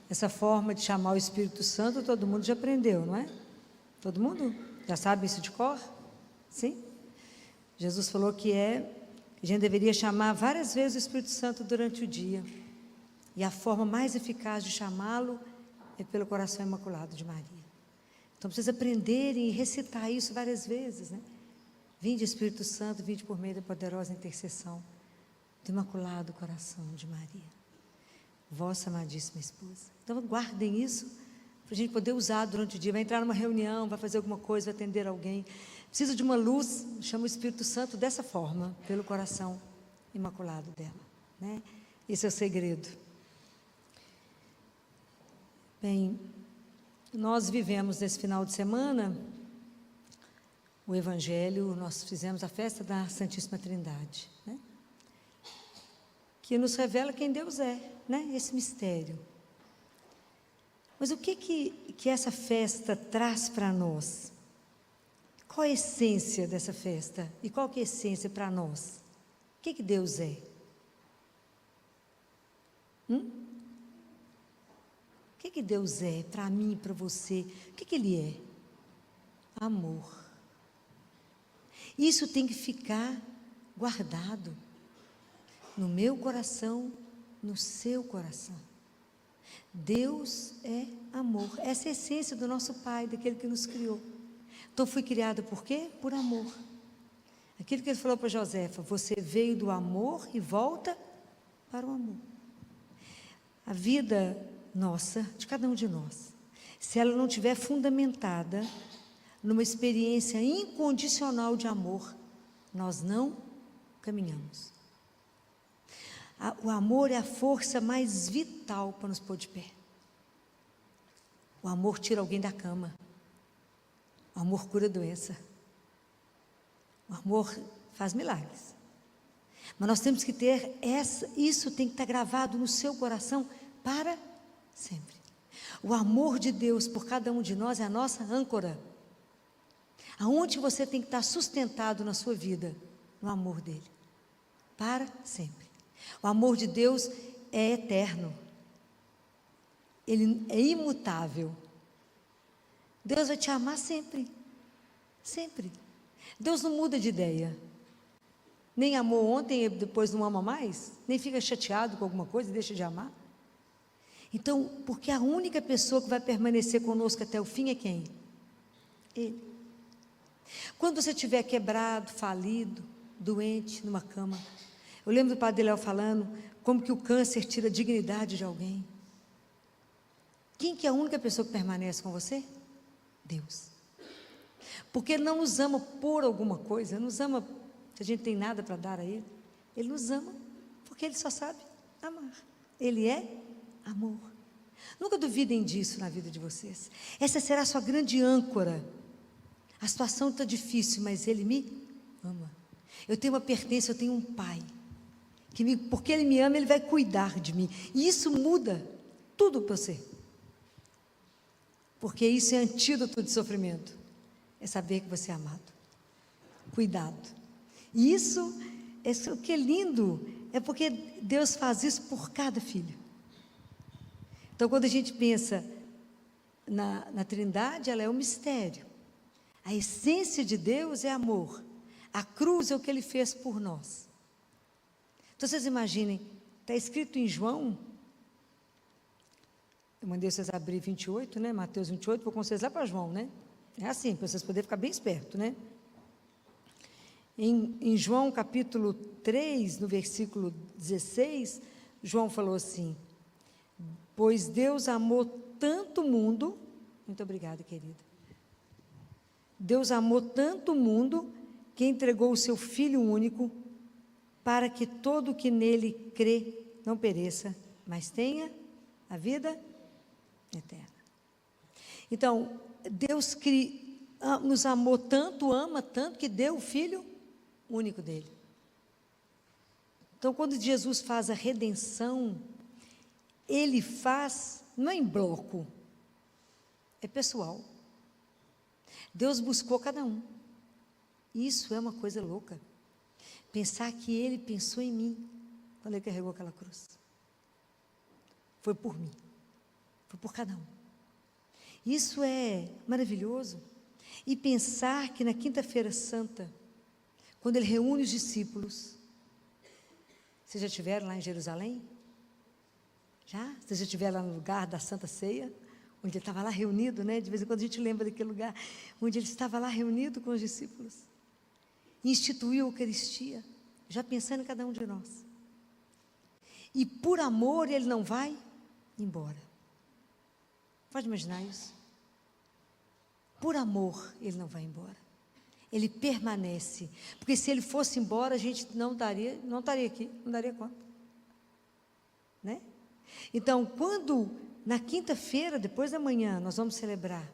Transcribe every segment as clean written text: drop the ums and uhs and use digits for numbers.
Essa forma de chamar o Espírito Santo, todo mundo já aprendeu, não é? Todo mundo já sabe isso de cor? Sim? Jesus falou que a gente deveria chamar várias vezes o Espírito Santo durante o dia. E a forma mais eficaz de chamá-lo é pelo coração imaculado de Maria. Então precisa aprender e recitar isso várias vezes, né? Vinde Espírito Santo, vinde por meio da poderosa intercessão do imaculado coração de Maria, vossa amadíssima esposa. Então guardem isso, para a gente poder usar durante o dia. Vai entrar numa reunião, vai fazer alguma coisa, vai atender alguém, precisa de uma luz, chama o Espírito Santo dessa forma, pelo coração imaculado dela, né? Esse é o segredo. Bem, nós vivemos nesse final de semana o Evangelho, nós fizemos a festa da Santíssima Trindade, né? Que nos revela quem Deus é, né? Esse mistério. Mas o que essa festa traz para nós? Qual a essência dessa festa? E qual que é a essência para nós? O que Deus é? O que Deus é para mim e para você? O que Ele é? Amor. Isso tem que ficar guardado no meu coração, no seu coração. Deus é amor. Essa é a essência do nosso Pai, daquele que nos criou. Então fui criada por quê? Por amor. Aquilo que Ele falou para Josefa: você veio do amor e volta para o amor. A vida nossa, de cada um de nós, se ela não estiver fundamentada numa experiência incondicional de amor, nós não caminhamos. O amor é a força mais vital para nos pôr de pé. O amor tira alguém da cama. O amor cura a doença. O amor faz milagres. Mas nós temos que ter isso tem que estar gravado no seu coração para sempre. O amor de Deus por cada um de nós é a nossa âncora. Aonde você tem que estar sustentado na sua vida? No amor dele, para sempre. O amor de Deus é eterno, ele é imutável. Deus vai te amar sempre, sempre. Deus não muda de ideia, nem amou ontem e depois não ama mais, nem fica chateado com alguma coisa e deixa de amar. Então, porque a única pessoa que vai permanecer conosco até o fim é quem? Ele. Quando você estiver quebrado, falido, doente, numa cama, eu lembro do Padre Léo falando como que o câncer tira a dignidade de alguém. Quem que é a única pessoa que permanece com você? Deus. Porque Ele não nos ama por alguma coisa, nos ama se a gente tem nada para dar a Ele. Ele nos ama porque Ele só sabe amar. Ele é amor. Nunca duvidem disso na vida de vocês. Essa será a sua grande âncora. A situação está difícil, mas Ele me ama. Eu tenho uma pertença, eu tenho um Pai. Porque Ele me ama, Ele vai cuidar de mim. E isso muda tudo para você. Porque isso é antídoto de sofrimento. É saber que você é amado. Cuidado. E isso, o que é lindo, é porque Deus faz isso por cada filho. Então, quando a gente pensa na Trindade, ela é um mistério. A essência de Deus é amor. A cruz é o que Ele fez por nós. Então, vocês imaginem, está escrito em João, eu mandei vocês abrir 28, né? Mateus 28, vou com vocês lá para João, né? É assim, para vocês poderem ficar bem espertos, né? Em João capítulo 3, no versículo 16, João falou assim: pois Deus amou tanto o mundo, muito obrigada, querida. Deus amou tanto o mundo que entregou o seu Filho único, para que todo o que nele crê não pereça, mas tenha a vida eterna. Então, Deus nos amou tanto, ama tanto, que deu o Filho único dele. Então, quando Jesus faz a redenção, Ele faz, não é em bloco, é pessoal. Deus buscou cada um. Isso é uma coisa louca. Pensar que Ele pensou em mim, quando Ele carregou aquela cruz. Foi por mim. Foi por cada um. Isso é maravilhoso. E pensar que na quinta-feira santa, quando ele reúne os discípulos, vocês já estiveram lá em Jerusalém? Já? Vocês já estiveram lá no lugar da Santa Ceia? Onde ele estava lá reunido, né? De vez em quando a gente lembra daquele lugar, onde ele estava lá reunido com os discípulos. E instituiu a Eucaristia, já pensando em cada um de nós. E por amor ele não vai embora. Pode imaginar isso? Por amor ele não vai embora. Ele permanece. Porque se ele fosse embora, a gente não estaria aqui, não daria conta. Né? Então, quando na quinta-feira, depois da manhã, nós vamos celebrar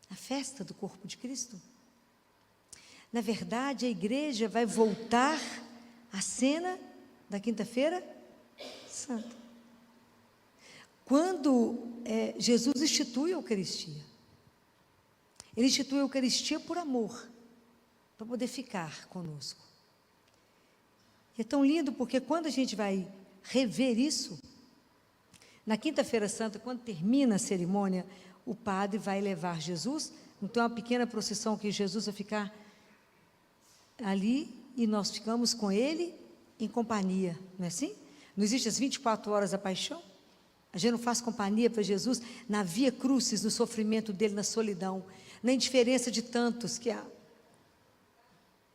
a festa do corpo de Cristo, na verdade, a igreja vai voltar à cena da quinta-feira santa. Quando Jesus institui a Eucaristia, ele institui a Eucaristia por amor, para poder ficar conosco. E é tão lindo porque quando a gente vai rever isso, na quinta-feira santa, quando termina a cerimônia, o padre vai levar Jesus, então uma pequena procissão que Jesus vai ficar ali e nós ficamos com ele em companhia, não é assim? Não existe as 24 horas da paixão? A gente não faz companhia para Jesus na via crucis, no sofrimento dele, na solidão, na indiferença de tantos que há.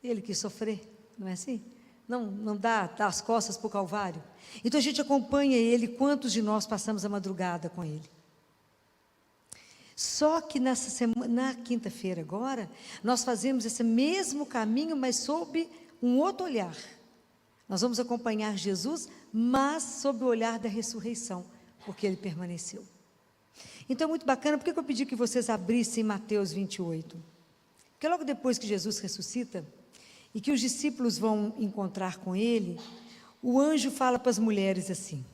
Ele quis sofrer, não é assim? Não dá as costas para o Calvário. Então a gente acompanha ele, quantos de nós passamos a madrugada com ele? Só que na quinta-feira agora, nós fazemos esse mesmo caminho, mas sob um outro olhar. Nós vamos acompanhar Jesus, mas sob o olhar da ressurreição, porque ele permaneceu. Então é muito bacana. Por que eu pedi que vocês abrissem Mateus 28? Porque logo depois que Jesus ressuscita, e que os discípulos vão encontrar com ele, o anjo fala para as mulheres assim,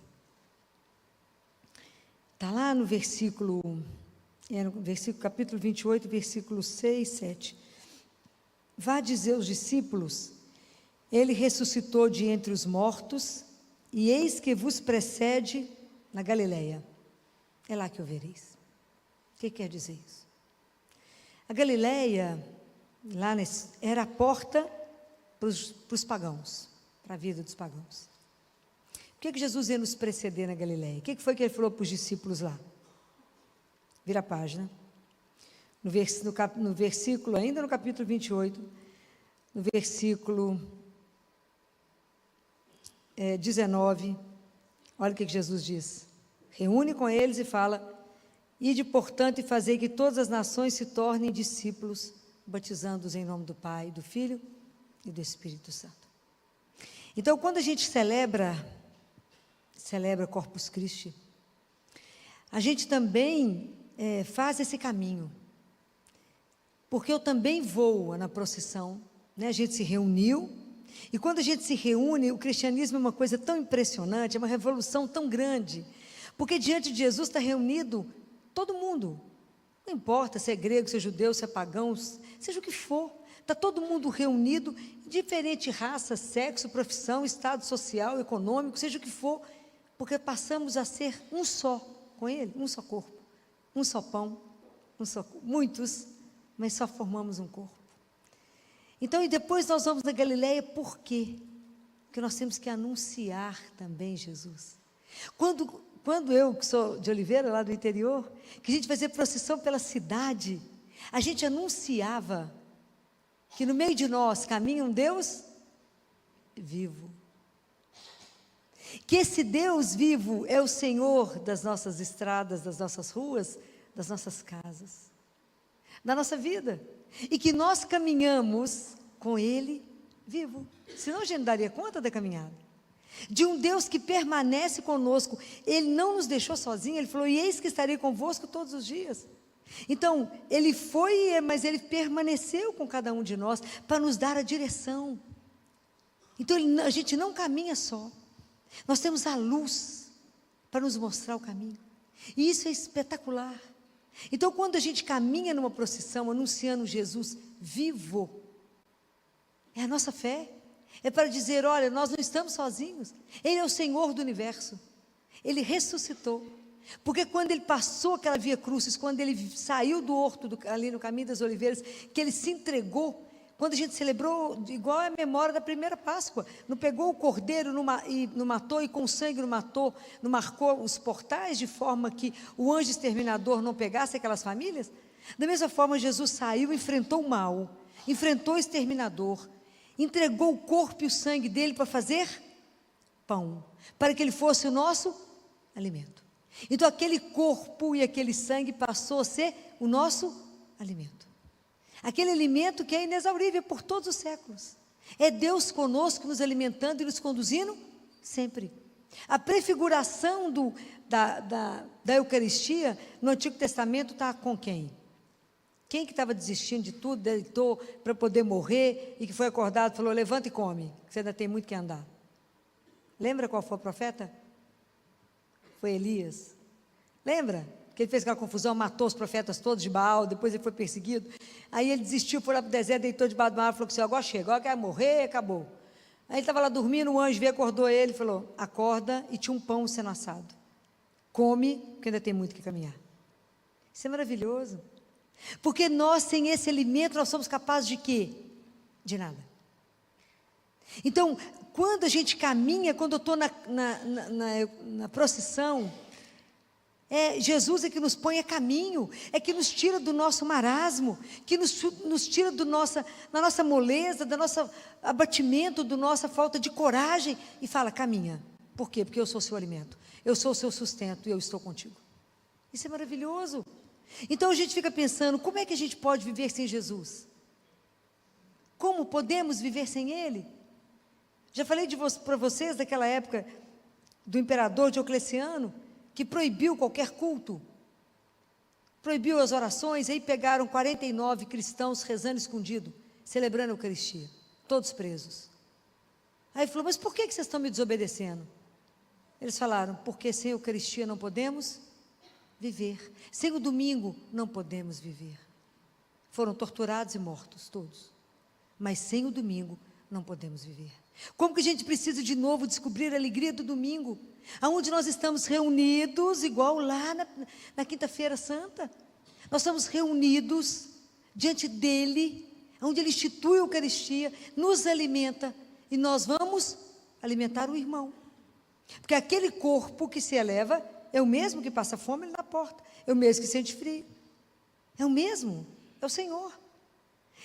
está lá no versículo capítulo 28, versículos 6, 7, vá dizer aos discípulos, ele ressuscitou de entre os mortos, e eis que vos precede na Galileia, é lá que o vereis. O que quer dizer isso? A Galileia, era a porta para os pagãos, para a vida dos pagãos. Por que Jesus ia nos preceder na Galileia? O que foi que ele falou para os discípulos lá? Vira a página. No versículo, ainda no capítulo 28, no versículo 19, olha o que Jesus diz. Reúne com eles e fala, ide, portanto, e fazei que todas as nações se tornem discípulos, batizando-os em nome do Pai, do Filho e do Espírito Santo. Então, quando a gente celebra Corpus Christi, a gente também faz esse caminho, porque eu também vou na procissão, né? A gente se reuniu, e quando a gente se reúne, o cristianismo é uma coisa tão impressionante, é uma revolução tão grande, porque diante de Jesus está reunido todo mundo, não importa se é grego, se é judeu, se é pagão, seja o que for, está todo mundo reunido, diferente raça, sexo, profissão, estado social, econômico, seja o que for, porque passamos a ser um só com Ele, um só corpo, um só pão, muitos, mas só formamos um corpo. Então, e depois nós vamos na Galileia, por quê? Porque nós temos que anunciar também Jesus. Quando eu, que sou de Oliveira, lá do interior, que a gente fazia procissão pela cidade, a gente anunciava que no meio de nós caminha um Deus vivo. Que esse Deus vivo é o Senhor das nossas estradas, das nossas ruas, das nossas casas, da nossa vida. E que nós caminhamos com Ele vivo. Senão a gente não daria conta da caminhada. De um Deus que permanece conosco. Ele não nos deixou sozinhos, Ele falou, e eis que estarei convosco todos os dias. Então, Ele foi, mas Ele permaneceu com cada um de nós, para nos dar a direção. Então, a gente não caminha só. Nós temos a luz, para nos mostrar o caminho. E isso é espetacular. Então, quando a gente caminha numa procissão, anunciando Jesus vivo, é a nossa fé. É para dizer, olha, nós não estamos sozinhos. Ele é o Senhor do universo. Ele ressuscitou. Porque quando ele passou aquela via crucis, quando ele saiu do horto, ali no caminho das oliveiras, que ele se entregou, quando a gente celebrou, igual a memória da primeira Páscoa, não pegou o cordeiro e não matou, e com o sangue não marcou os portais, de forma que o anjo exterminador não pegasse aquelas famílias? Da mesma forma, Jesus saiu, enfrentou o mal, enfrentou o exterminador, entregou o corpo e o sangue dele para fazer pão, para que ele fosse o nosso alimento. Então aquele corpo e aquele sangue passou a ser o nosso alimento. Aquele alimento que é inexaurível por todos os séculos. É Deus conosco, nos alimentando e nos conduzindo sempre. A prefiguração da Eucaristia no Antigo Testamento está com quem? Quem que estava desistindo de tudo, deitou para poder morrer e que foi acordado e falou: levanta e come, que você ainda tem muito que andar. Lembra qual foi o profeta? Foi Elias. Lembra? Que ele fez aquela confusão, matou os profetas todos de Baal, depois ele foi perseguido. Aí ele desistiu, foi lá para o deserto, deitou debaixo de uma árvore, falou assim: agora chega, agora quer morrer, acabou. Aí ele estava lá dormindo, o anjo veio, acordou ele, falou: acorda, e tinha um pão sendo assado. Come, porque ainda tem muito que caminhar. Isso é maravilhoso. Porque nós, sem esse alimento, nós somos capazes de quê? De nada. Então, quando a gente caminha, quando eu estou na procissão, Jesus é que nos põe a caminho, é que nos tira do nosso marasmo, que nos tira da nossa moleza, do nosso abatimento, da nossa falta de coragem, e fala: caminha. Por quê? Porque eu sou o seu alimento, eu sou o seu sustento e eu estou contigo. Isso é maravilhoso. Então a gente fica pensando: como é que a gente pode viver sem Jesus? Como podemos viver sem Ele? Já falei para vocês daquela época do imperador Diocleciano, que proibiu qualquer culto, proibiu as orações. Aí pegaram 49 cristãos rezando escondido, celebrando a Eucaristia, todos presos. Aí ele falou: mas por que vocês estão me desobedecendo? Eles falaram: porque sem a Eucaristia não podemos viver, sem o domingo não podemos viver. Foram torturados e mortos todos, mas sem o domingo não podemos viver. Como que a gente precisa de novo descobrir a alegria do domingo, aonde nós estamos reunidos, igual lá na Quinta-feira Santa, nós estamos reunidos diante dEle, onde Ele institui a Eucaristia, nos alimenta, e nós vamos alimentar o irmão, porque aquele corpo que se eleva é o mesmo que passa fome na porta, é o mesmo que sente frio, é o mesmo, é o Senhor.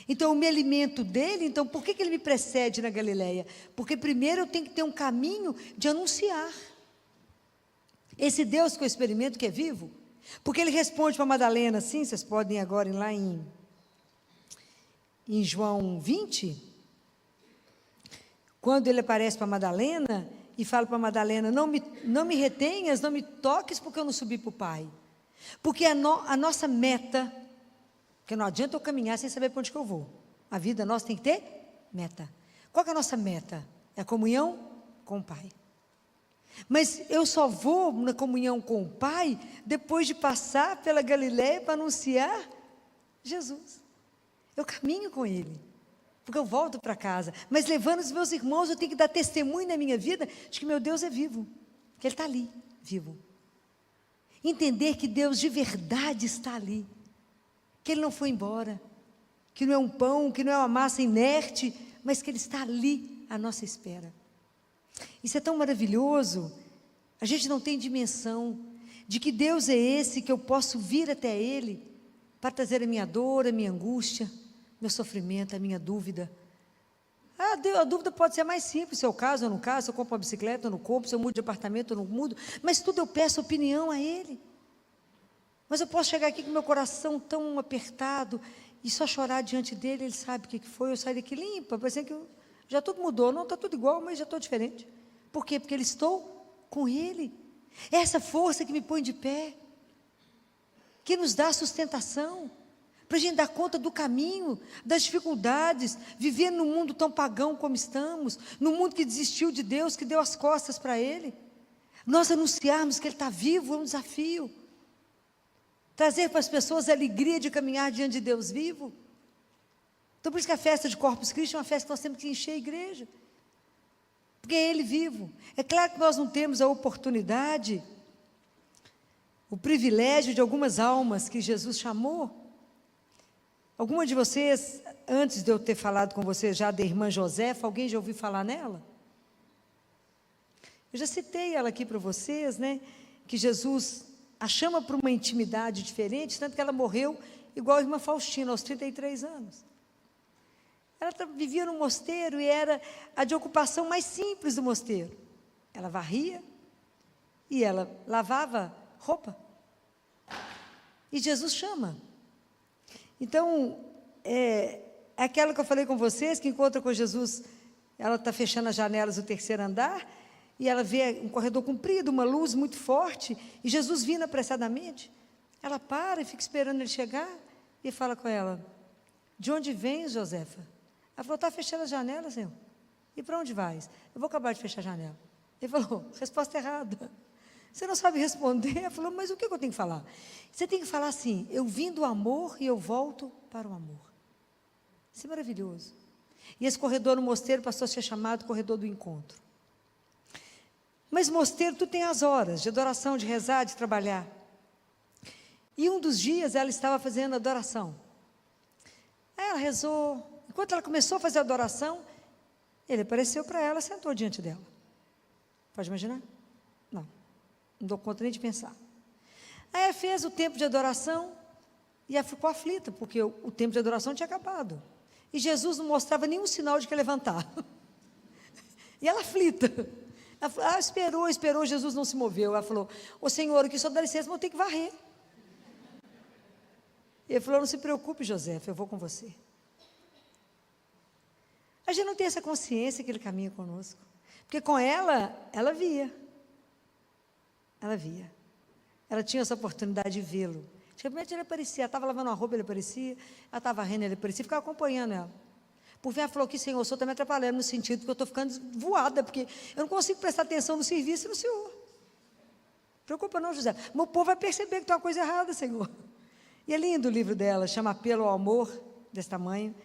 Então eu me alimento dele. Então por que ele me precede na Galileia? Porque primeiro eu tenho que ter um caminho de anunciar esse Deus que eu experimento, que é vivo. Porque ele responde para Madalena assim, vocês podem ir agora lá em João 20, quando ele aparece para Madalena e fala para Madalena: não me retenhas, não me toques, porque eu não subi para o Pai. Porque a nossa meta, porque não adianta eu caminhar sem saber para onde que eu vou. A vida nossa tem que ter meta. Qual que é a nossa meta? É a comunhão com o Pai. Mas eu só vou na comunhão com o Pai depois de passar pela Galileia para anunciar Jesus. Eu caminho com Ele, porque eu volto para casa, mas levando os meus irmãos, eu tenho que dar testemunho na minha vida de que meu Deus é vivo, que Ele está ali, vivo. Entender que Deus de verdade está ali, que Ele não foi embora, que não é um pão, que não é uma massa inerte, mas que Ele está ali à nossa espera. Isso é tão maravilhoso. A gente não tem dimensão de que Deus é esse, que eu posso vir até Ele para trazer a minha dor, a minha angústia, meu sofrimento, a minha dúvida. A dúvida pode ser mais simples, se eu caso ou não caso, se eu compro uma bicicleta ou não compro, se eu mudo de apartamento ou não mudo, mas tudo eu peço opinião a Ele. Mas eu posso chegar aqui com meu coração tão apertado e só chorar diante dEle. Ele sabe o que foi, eu saio daqui limpa, parecendo que já tudo mudou. Não, está tudo igual, mas já estou diferente. Por quê? Porque estou com Ele. É essa força que me põe de pé, que nos dá sustentação, para a gente dar conta do caminho, das dificuldades, viver num mundo tão pagão como estamos, num mundo que desistiu de Deus, que deu as costas para Ele. Nós anunciarmos que Ele está vivo é um desafio. Trazer para as pessoas a alegria de caminhar diante de Deus vivo. Então por isso que a festa de Corpus Christi é uma festa que nós temos que encher a igreja, porque é Ele vivo. É claro que nós não temos a oportunidade o privilégio de algumas almas que Jesus chamou. Alguma de vocês, antes de eu ter falado com vocês já da irmã Josefa, alguém já ouviu falar nela? Eu já citei ela aqui para vocês, né? Que Jesus a chama para uma intimidade diferente, tanto que ela morreu igual a irmã Faustina, aos 33 anos. Ela vivia num mosteiro e era a de ocupação mais simples do mosteiro. Ela varria e ela lavava roupa. E Jesus chama. Então, é aquela que eu falei com vocês, que encontra com Jesus, ela está fechando as janelas do terceiro andar, e ela vê um corredor comprido, uma luz muito forte, e Jesus vindo apressadamente. Ela para e fica esperando ele chegar, e fala com ela: de onde vens, Josefa? Ela falou: está fechando as janelas, Senhor. E para onde vais? Eu vou acabar de fechar a janela. Ele falou: resposta errada. Você não sabe responder? Ela falou: mas o que eu tenho que falar? Você tem que falar assim: eu vim do amor e eu volto para o amor. Isso é maravilhoso. E esse corredor no mosteiro passou a ser chamado corredor do encontro. Mas mosteiro, tu tem as horas de adoração, de rezar, de trabalhar. E um dos dias ela estava fazendo adoração. Aí ela rezou. Enquanto ela começou a fazer a adoração, ele apareceu para ela, sentou diante dela. Pode imaginar? Não dou conta nem de pensar. Aí ela fez o tempo de adoração e ela ficou aflita, porque o tempo de adoração tinha acabado. E Jesus não mostrava nenhum sinal de que levantar. E ela aflita. Ela falou: esperou, Jesus não se moveu. Ela falou: ô Senhor, que só dá licença, vou ter que varrer. Ele falou: não se preocupe, Josefa, eu vou com você. A gente não tem essa consciência que ele caminha conosco. Porque com ela via. Ela via. Ela tinha essa oportunidade de vê-lo. De repente ele aparecia, ela estava lavando uma roupa, ele aparecia, ela estava rindo, ele aparecia, ficava acompanhando ela. Por fim ela falou que: Senhor, o Senhor está me atrapalhando no sentido que eu estou ficando voada, porque eu não consigo prestar atenção no serviço e no Senhor. Preocupa não, José. Meu povo vai perceber que tem uma coisa errada, Senhor. E é lindo o livro dela, chama Apelo ao Amor, desse tamanho.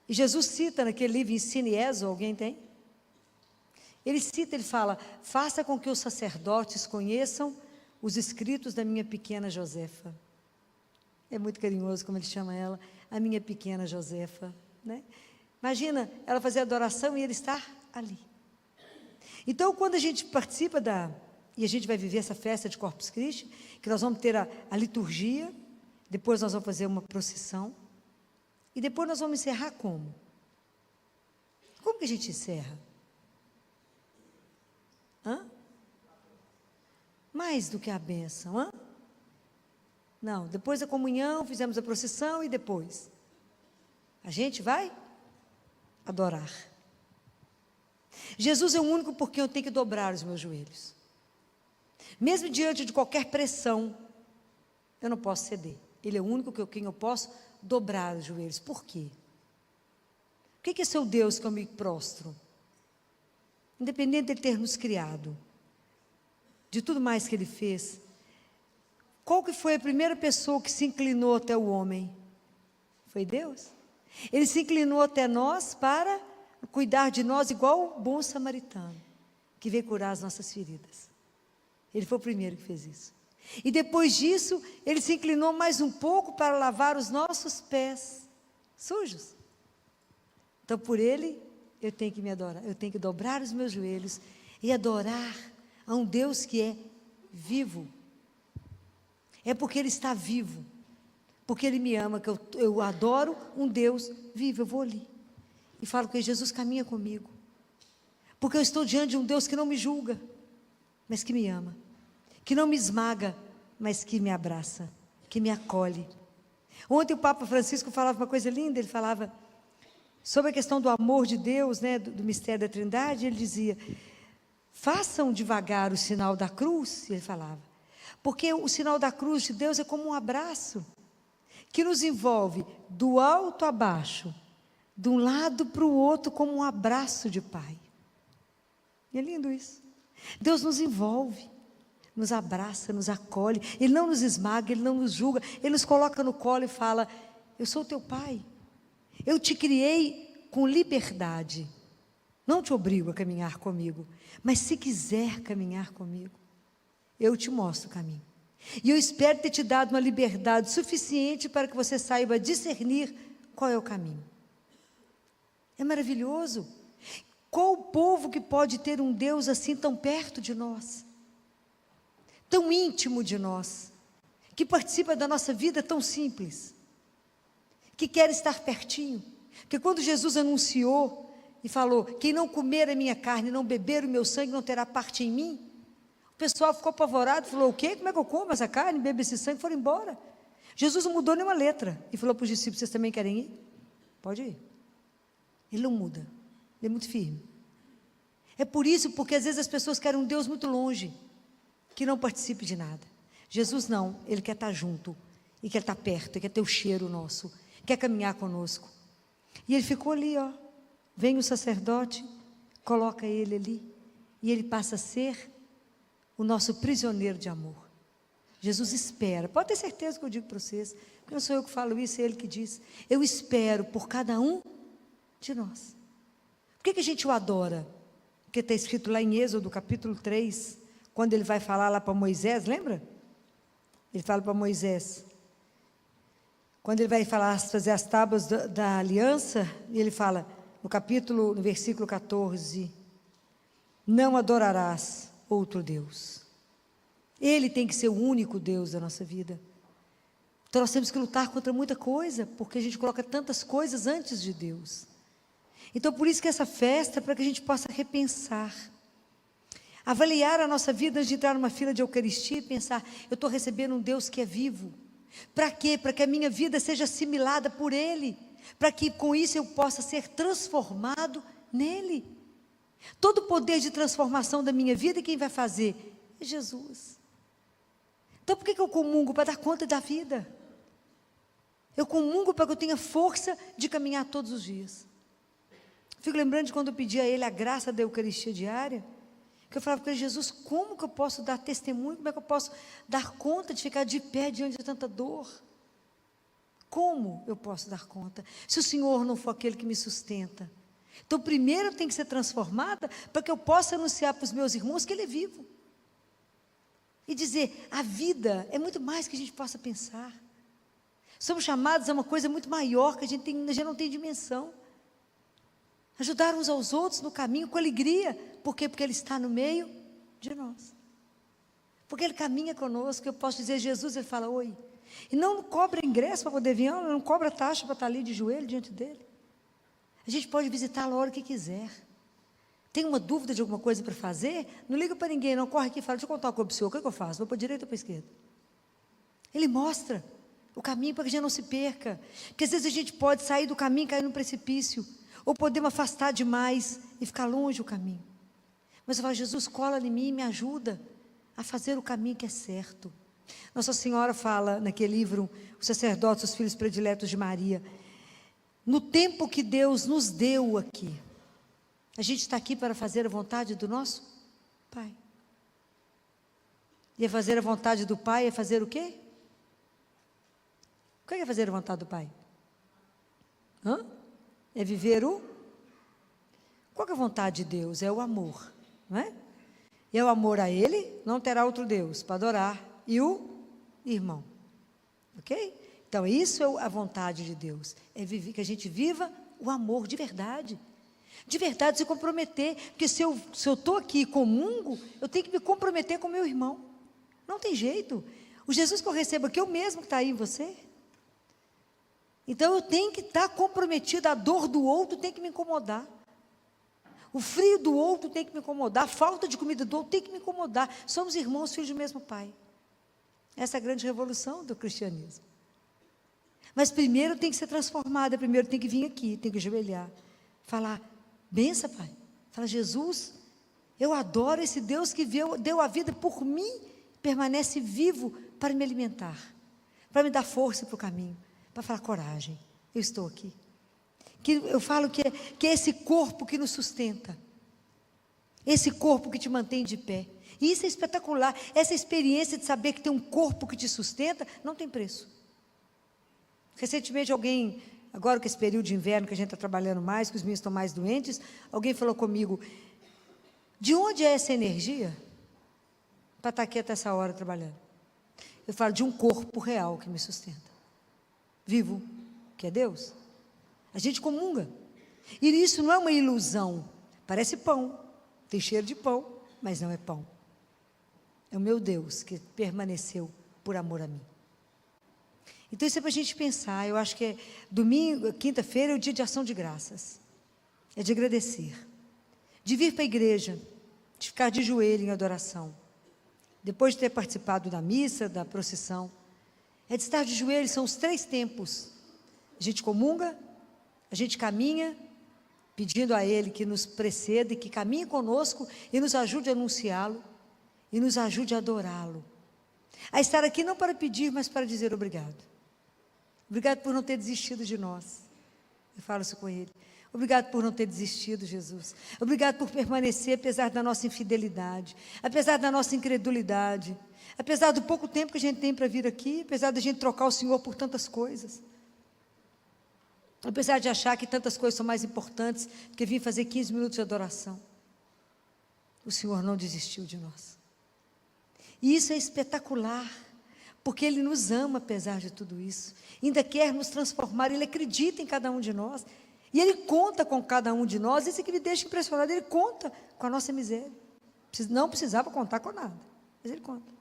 E Jesus cita naquele livro, Ensine Ezo, alguém tem? Ele cita, ele fala: faça com que os sacerdotes conheçam os escritos da minha pequena Josefa. É muito carinhoso como ele chama ela, a minha pequena Josefa, né? Imagina, ela fazer adoração e ele estar ali. Então, quando a gente participa e a gente vai viver essa festa de Corpus Christi, que nós vamos ter a liturgia, depois nós vamos fazer uma procissão, e depois nós vamos encerrar como? Como que a gente encerra? Mais do que a bênção, Não, depois da comunhão, fizemos a procissão e depois a gente vai adorar. Jesus é o único por quem eu tenho que dobrar os meus joelhos. Mesmo diante de qualquer pressão, eu não posso ceder. Ele é o único por quem eu posso dobrar os joelhos. Por quê? Por que esse é o Deus que eu me prostro? Independente de Ele ter nos criado, de tudo mais que Ele fez, qual que foi a primeira pessoa que se inclinou até o homem? Foi Deus. Ele se inclinou até nós para cuidar de nós igual o bom samaritano, que veio curar as nossas feridas. Ele foi o primeiro que fez isso. E depois disso, Ele se inclinou mais um pouco para lavar os nossos pés sujos. Então, por Ele, eu tenho que me adorar, eu tenho que dobrar os meus joelhos e adorar a um Deus que é vivo. É porque Ele está vivo, porque Ele me ama, que eu adoro um Deus vivo. Eu vou ali e falo que Jesus caminha comigo, porque eu estou diante de um Deus que não me julga, mas que me ama, que não me esmaga, mas que me abraça, que me acolhe. Ontem o Papa Francisco falava uma coisa linda, ele falava sobre a questão do amor de Deus, né, do mistério da Trindade. Ele dizia: façam devagar o sinal da cruz, ele falava, porque o sinal da cruz de Deus é como um abraço, que nos envolve do alto a baixo, de um lado para o outro, como um abraço de pai. E é lindo isso. Deus nos envolve, nos abraça, nos acolhe, Ele não nos esmaga, Ele não nos julga, Ele nos coloca no colo e fala: eu sou teu pai, eu te criei com liberdade, não te obrigo a caminhar comigo, mas se quiser caminhar comigo, eu te mostro o caminho. E eu espero ter te dado uma liberdade suficiente para que você saiba discernir qual é o caminho. É maravilhoso. Qual o povo que pode ter um Deus assim tão perto de nós? Tão íntimo de nós, que participa da nossa vida tão simples, que quer estar pertinho. Porque quando Jesus anunciou e falou, quem não comer a minha carne, não beber o meu sangue, não terá parte em mim, o pessoal ficou apavorado, falou, o quê? Como é que eu como essa carne, bebo esse sangue? Foram embora. Jesus não mudou nenhuma letra, e falou para os discípulos, vocês também querem ir? Pode ir. Ele não muda, ele é muito firme. É por isso, porque às vezes as pessoas querem um Deus muito longe, que não participe de nada. Jesus não, Ele quer estar junto, e quer estar perto, Ele quer ter o cheiro nosso, quer caminhar conosco. E Ele ficou ali, ó. Vem o sacerdote, coloca Ele ali, e Ele passa a ser o nosso prisioneiro de amor. Jesus espera, pode ter certeza que eu digo para vocês, porque não sou eu que falo isso, é Ele que diz. Eu espero por cada um de nós. Por que a gente o adora? Porque está escrito lá em Êxodo, capítulo 3, quando ele vai falar lá para Moisés, lembra? Ele fala para Moisés, quando ele vai falar, fazer as tábuas da aliança, ele fala, no versículo 14, não adorarás outro Deus. Ele tem que ser o único Deus da nossa vida. Então nós temos que lutar contra muita coisa, porque a gente coloca tantas coisas antes de Deus. Então por isso que essa festa é para que a gente possa repensar, avaliar a nossa vida antes de entrar numa fila de Eucaristia e pensar, eu estou recebendo um Deus que é vivo. Para quê? Para que a minha vida seja assimilada por Ele, para que com isso eu possa ser transformado nele. Todo o poder de transformação da minha vida, quem vai fazer? É Jesus. Então por que eu comungo? Para dar conta da vida. Eu comungo para que eu tenha força de caminhar todos os dias. Fico lembrando de quando eu pedi a Ele a graça da Eucaristia diária, que eu falava para Jesus, como que eu posso dar testemunho, como é que eu posso dar conta de ficar de pé diante de tanta dor? Como eu posso dar conta, se o Senhor não for aquele que me sustenta? Então primeiro eu tenho que ser transformada, para que eu possa anunciar para os meus irmãos que Ele é vivo, e dizer, a vida é muito mais que a gente possa pensar, somos chamados a uma coisa muito maior, que a gente não tem dimensão, ajudar uns aos outros no caminho com alegria. Por quê? Porque Ele está no meio de nós, porque Ele caminha conosco. Eu posso dizer Jesus, Ele fala oi, e não cobra ingresso para poder vir, não cobra taxa para estar ali de joelho diante dEle. A gente pode visitá-lo a hora que quiser. Tem uma dúvida de alguma coisa para fazer? Não liga para ninguém, não, corre aqui e fala, deixa eu contar uma coisa para o senhor, o que é que eu faço? Vou para a direita ou para a esquerda? Ele mostra o caminho para que a gente não se perca, porque às vezes a gente pode sair do caminho e cair no precipício, ou podemos afastar demais e ficar longe do caminho. Mas eu falo, Jesus, cola em mim e me ajuda a fazer o caminho que é certo. Nossa Senhora fala naquele livro, Os Sacerdotes, os Filhos Prediletos de Maria, no tempo que Deus nos deu aqui, a gente está aqui para fazer a vontade do nosso Pai. E fazer a vontade do Pai é fazer o quê? O que é fazer a vontade do Pai? É viver Qual é a vontade de Deus? É o amor, não é? E é o amor a Ele, não terá outro Deus para adorar, e o irmão, ok? Então isso é a vontade de Deus, é que a gente viva o amor de verdade se comprometer, porque se eu estou aqui e comungo, eu tenho que me comprometer com o meu irmão, não tem jeito. O Jesus que eu recebo aqui é o mesmo que está aí em você. Então eu tenho que estar comprometido, a dor do outro tem que me incomodar, o frio do outro tem que me incomodar, a falta de comida do outro tem que me incomodar. Somos irmãos, filhos do mesmo Pai. Essa é a grande revolução do cristianismo. Mas primeiro tem que ser transformada, primeiro tem que vir aqui, tem que ajoelhar, falar, bença Pai, fala, Jesus, eu adoro esse Deus que deu a vida por mim, permanece vivo para me alimentar, para me dar força para o caminho, para falar, coragem, eu estou aqui. Que eu falo que é esse corpo que nos sustenta, esse corpo que te mantém de pé, e isso é espetacular, essa experiência de saber que tem um corpo que te sustenta, não tem preço. Recentemente alguém, agora com esse período de inverno que a gente está trabalhando mais, que os meninos estão mais doentes, alguém falou comigo, de onde é essa energia para estar aqui até essa hora trabalhando? Eu falo de um corpo real que me sustenta. Vivo, que é Deus. A gente comunga. E isso não é uma ilusão. Parece pão. Tem cheiro de pão, mas não é pão. É o meu Deus que permaneceu por amor a mim. Então isso é para a gente pensar. Eu acho que é domingo, quinta-feira é o dia de ação de graças. É de agradecer. De vir para a igreja. De ficar de joelho em adoração. Depois de ter participado da missa, da procissão. É de estar de joelho, são os 3 tempos. A gente comunga, a gente caminha, pedindo a Ele que nos preceda e que caminhe conosco e nos ajude a anunciá-lo e nos ajude a adorá-lo. A estar aqui não para pedir, mas para dizer obrigado. Obrigado por não ter desistido de nós. Eu falo isso com Ele. Obrigado por não ter desistido, Jesus. Obrigado por permanecer, apesar da nossa infidelidade, apesar da nossa incredulidade, apesar do pouco tempo que a gente tem para vir aqui, apesar da gente trocar o Senhor por tantas coisas. Apesar de achar que tantas coisas são mais importantes do que vir fazer 15 minutos de adoração. O Senhor não desistiu de nós. E isso é espetacular, porque Ele nos ama apesar de tudo isso. Ainda quer nos transformar, Ele acredita em cada um de nós. E Ele conta com cada um de nós. Isso é que me deixa impressionado. Ele conta com a nossa miséria. Não precisava contar com nada, mas Ele conta.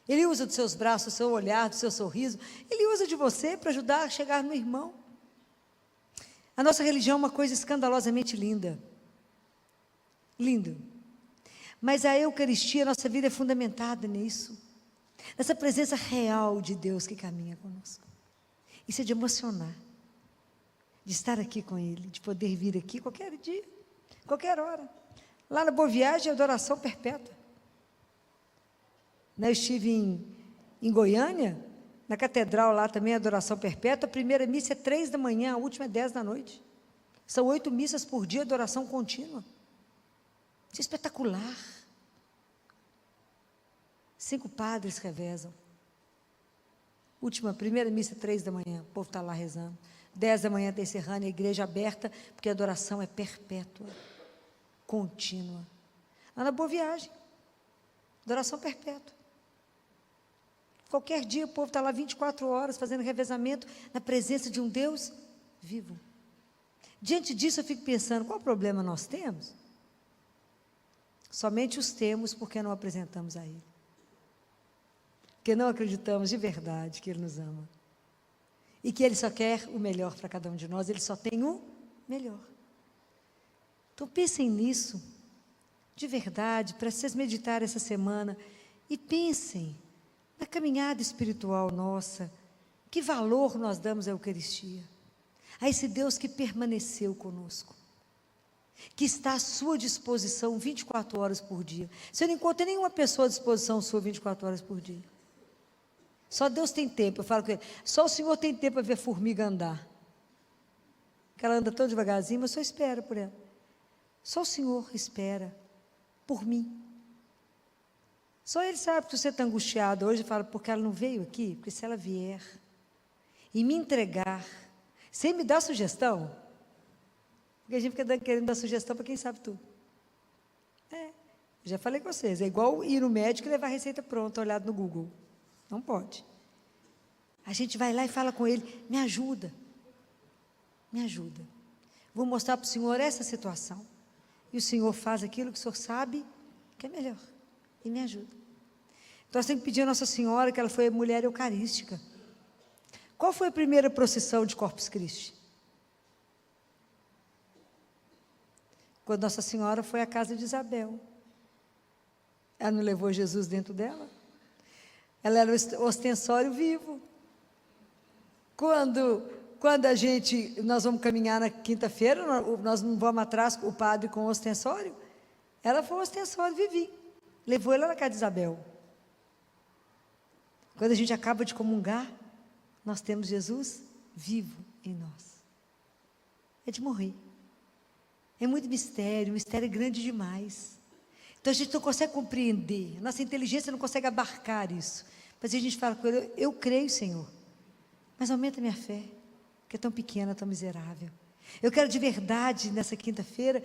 Ele usa dos seus braços, do seu olhar, do seu sorriso. Ele usa de você para ajudar a chegar no irmão. A nossa religião é uma coisa escandalosamente linda. Lindo. Mas a Eucaristia, a nossa vida é fundamentada nisso. Nessa presença real de Deus que caminha conosco. Isso é de emocionar. De estar aqui com Ele, de poder vir aqui qualquer dia, qualquer hora. Lá na Boa Viagem é adoração perpétua. Eu estive em Goiânia, na catedral lá também é adoração perpétua. A primeira missa é 3 da manhã, a última é 10 da noite. São 8 missas por dia, adoração contínua. Isso é espetacular. 5 padres revezam. Primeira missa 3 da manhã, o povo está lá rezando. 10 da manhã está encerrando, a igreja aberta, porque a adoração é perpétua, contínua. Lá na Boa Viagem, adoração perpétua. Qualquer dia o povo está lá 24 horas fazendo revezamento na presença de um Deus vivo. Diante disso eu fico pensando, qual problema nós temos? Somente os temos porque não apresentamos a Ele. Porque não acreditamos de verdade que Ele nos ama. E que Ele só quer o melhor para cada um de nós, Ele só tem o melhor. Então pensem nisso, de verdade, para vocês meditarem essa semana, e pensem na caminhada espiritual nossa, que valor nós damos à Eucaristia, a esse Deus que permaneceu conosco, que está à sua disposição 24 horas por dia. Você não encontra nenhuma pessoa à disposição sua 24 horas por dia. Só Deus tem tempo. Eu falo com Ele, só o Senhor tem tempo para ver a formiga andar. Que ela anda tão devagarzinho, mas só espera por ela. Só o Senhor espera por mim. Só Ele sabe que você está angustiado hoje. Fala, porque ela não veio aqui? Porque se ela vier e me entregar, sem me dar sugestão, porque a gente fica querendo dar sugestão para quem sabe tudo. Já falei com vocês, é igual ir no médico e levar a receita pronta, olhado no Google. Não pode. A gente vai lá e fala com Ele, me ajuda. Me ajuda. Vou mostrar para o Senhor essa situação. E o Senhor faz aquilo que o Senhor sabe que é melhor. E me ajuda. Então, nós temos que pedir a Nossa Senhora, que ela foi mulher eucarística. Qual foi a primeira procissão de Corpus Christi? Quando Nossa Senhora foi à casa de Isabel. Ela não levou Jesus dentro dela? Ela era o ostensório vivo. Quando nós vamos caminhar na quinta-feira, nós não vamos atrás o padre com o ostensório? Ela foi o ostensório vivinho. Levou ela na casa de Isabel. Quando a gente acaba de comungar, nós temos Jesus vivo em nós. É de morrer. É muito mistério, o mistério é grande demais. Então a gente não consegue compreender, nossa inteligência não consegue abarcar isso. Mas a gente fala com Ele, eu creio, Senhor, mas aumenta a minha fé, que é tão pequena, tão miserável. Eu quero de verdade, nessa quinta-feira,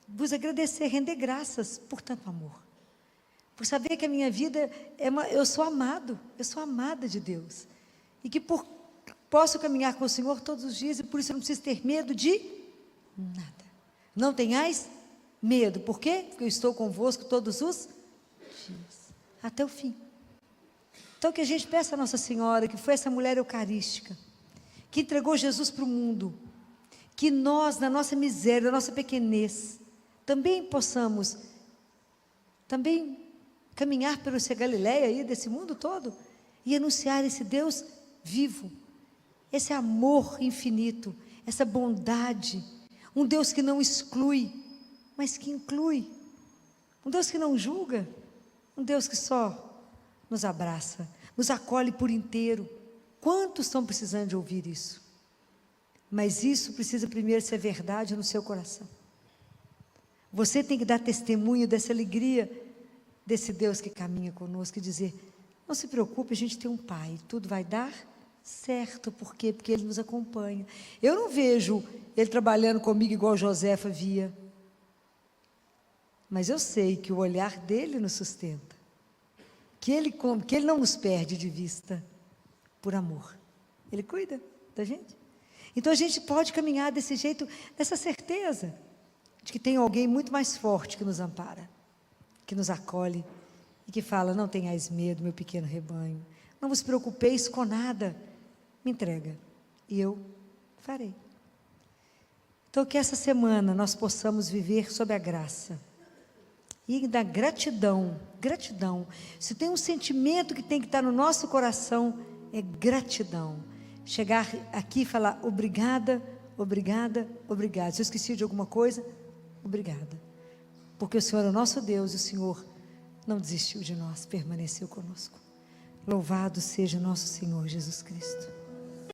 vos agradecer, render graças por tanto amor. por saber que a minha vida eu sou amado, eu sou amada de Deus, e que posso caminhar com o Senhor todos os dias, e por isso eu não preciso ter medo de nada. Não tenhais medo, por quê? Porque eu estou convosco todos os dias, até o fim. Então que a gente peça a Nossa Senhora, que foi essa mulher eucarística, que entregou Jesus para o mundo, que nós, na nossa miséria, na nossa pequenez, também possamos caminhar pelo essa Galileia aí, desse mundo todo, e anunciar esse Deus vivo, esse amor infinito, essa bondade, um Deus que não exclui, mas que inclui, um Deus que não julga, um Deus que só nos abraça, nos acolhe por inteiro. Quantos estão precisando de ouvir isso? Mas isso precisa primeiro ser verdade no seu coração. Você tem que dar testemunho dessa alegria, desse Deus que caminha conosco, e dizer: não se preocupe, a gente tem um Pai, tudo vai dar certo. Por quê? Porque Ele nos acompanha. Eu não vejo Ele trabalhando comigo igual Josefa via, mas eu sei que o olhar dele nos sustenta, que ele não nos perde de vista, por amor. Ele cuida da gente. Então a gente pode caminhar desse jeito, dessa certeza de que tem alguém muito mais forte que nos ampara, que nos acolhe e que fala: não tenhais medo, meu pequeno rebanho, não vos preocupeis com nada, me entrega e eu farei. Então que essa semana nós possamos viver sob a graça e da gratidão. Se tem um sentimento que tem que estar no nosso coração, é gratidão. Chegar aqui e falar: obrigada, obrigada, obrigada. Se eu esqueci de alguma coisa, obrigada, porque o Senhor é o nosso Deus, e o Senhor não desistiu de nós, permaneceu conosco. Louvado seja o nosso Senhor Jesus Cristo.